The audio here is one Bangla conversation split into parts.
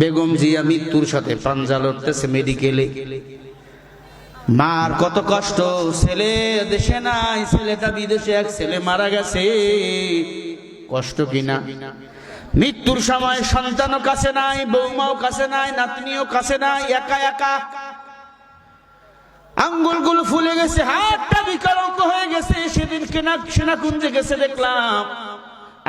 বেগম জিয়া মৃত্যুর সাথে পাঞ্জা লড়তেছে মেডিকেলে। মার কত কষ্ট, ছেলে দেশে নাই, ছেলেটা বিদেশে, এক ছেলে মারা গেছে, কষ্ট কিনা। মৃত্যুর সময় সন্তানও কাছে নাই, বৌমাও কাছে নাই, নাতনিও কাছে নাই, একা একা। আঙ্গুলগুলো ফুলে গেছে, হাতটা বিকলাঙ্গ হয়ে গেছে। সেদিন সেনাকুঞ্জে গেছে, দেখলাম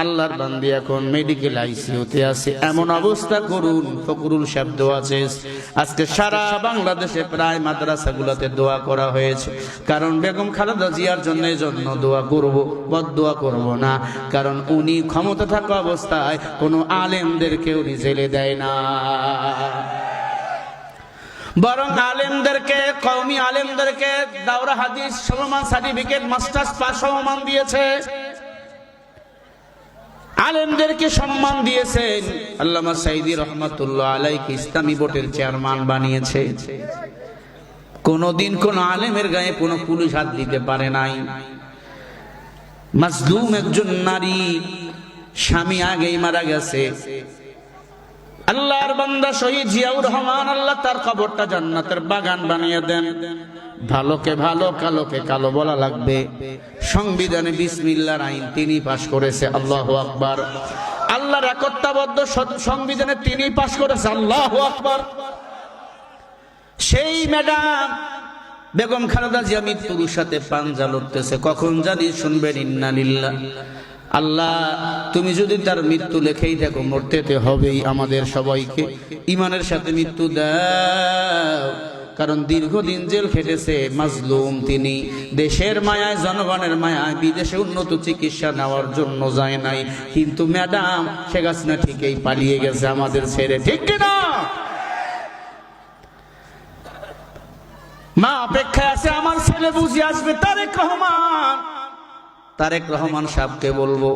আল্লাহর বান্দি এখন মেডিকেল আইসিইউতে আছে। এমন অবস্থা করুন, ফকরুল সাহেব দোয়া চেয়েছে। আজকে সারা বাংলাদেশে প্রায় মাদ্রাসাগুলোতে দোয়া করা হয়েছে। কারণ বেগম খালেদা জিয়ার জন্য দোয়া করব, বদদোয়া করব না। কারণ উনি ক্ষমতা থাকা অবস্থায় কোনো আলেমদেরকে উনি জেলে দেয় না, বরং আলেমদেরকে, কওমি আলেমদেরকে দাওরা হাদিস সমমান সার্টিফিকেট, মাস্টার্স পাস সমমান দিয়েছে, আলেমদেরকে সম্মান দিয়েছেন। আল্লামা সাইদি রহমাতুল্লাহ আলাইহি ইসলামী বোর্ডের চেয়ারম্যান বানিয়েছে। কোনদিন কোন আলেমের গায়ে কোনো পুলিশ হাত দিতে পারে নাই। মাজলুম একজন নারী, স্বামী আগেই মারা গেছে, আল্লাহর বান্দা শহীদ জিয়াউর রহমান, আল্লাহ তার কবরটা জান্নাতের বাগান বানিয়ে দেন। ভালোকে ভালো, কালোকে কালো বলা লাগবে। সংবিধানে বিসমিল্লাহর আইন তিনি পাশ করেছে, আল্লাহু আকবার। আল্লাহর একত্ববদ্ধ সংবিধানে তিনি পাশ করেছে, আল্লাহু আকবার। সেই ম্যাডাম বেগম খালেদা জিয়া মৃত্যুর সাথে পাঞ্জা লড়তেছে। কখন জানি শুনবেন ইন্না লিল্লাহ। আল্লাহ, তুমি যদি তার মৃত্যু লেখেই থাকো, মরতে হবেই আমাদের সবাইকে। ইমানের সাথে মৃত্যু দাও। কারণ দীর্ঘদিন জেল খেটেছে, মাজলুম তিনি। দেশের মায়ায়, জনগণের মায়ায় বিদেশে উন্নত চিকিৎসা নেওয়ার জন্য যায় নাই। কিন্তু ম্যাডাম শেখ হাসিনা ঠিকই পালিয়ে গেছে আমাদের ছেড়ে, ঠিক কিনা? মা অপেক্ষায় আছে, আমার ছেলে বুঝে আসবে। তারেক রহমান সাহেবকে বলবো,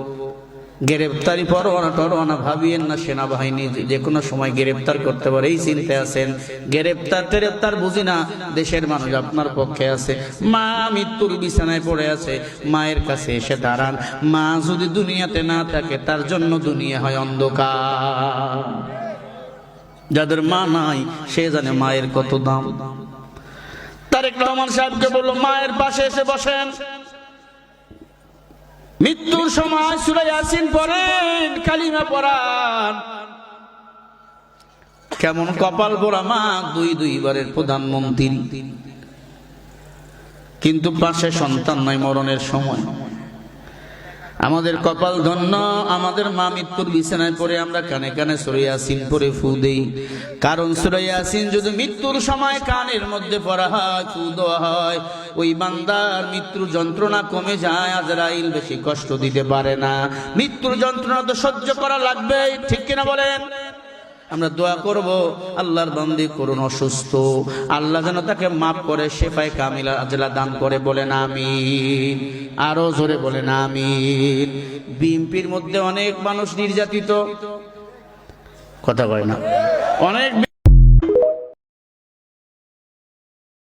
গ্রেফতারি পরোয়ানা ভাবিয়েন না। সেনাবাহিনী যে কোনো সময় গ্রেফতার করতে পারে, এই চিন্তায় আছেন। গ্রেফতার বুঝি না, দেশের মানুষ আপনার পক্ষে আছে। মা মৃত্যুর বিছানায় পড়ে আছে, মায়ের কাছে এসে দাঁড়ান। মা যদি দুনিয়াতে না থাকে, তার জন্য দুনিয়া হয় অন্ধকার। যাদের মা নাই, সে জানে মায়ের কত দাম। তারেক রহমান সাহেবকে বললো, মায়ের পাশে এসে বসেন। মৃত্যুর সময় সূরা ইয়াসিন পড়েন, কালিমা পড়ান। কেমন কপাল পোড়া মা, দুইবারের প্রধানমন্ত্রী, কিন্তু পাশে সন্তান নাই মরণের সময়। আমাদের কপাল ধন্য, আমাদের মা মৃত্যুর বিছানায় পড়ে আমরা কানে কানে সূরা ইয়াসিন পড়ে ফু দেই। কারণ সূরা ইয়াসিন যদি মৃত্যুর সময় কানের মধ্যে পড়া হয়, ফু দেওয়া হয়, ওই বান্দার মৃত্যুর যন্ত্রণা কমে যায়। আজরাইল বেশি কষ্ট দিতে পারে না। মৃত্যুর যন্ত্রণা তো সহ্য করা লাগবে, ঠিক কিনা বলেন? আমরা দোয়া করব, আল্লাহর বান্দি করুন অসুস্থ, আল্লাহ যেন তাকে মাফ করে শেফায়ে কামিলা আজলা দান করে, বলেন আমিন। আরো জোরে বলেন আমিন। বিএনপির মধ্যে অনেক মানুষ নির্যাতিত, কথা কয় না, অনেক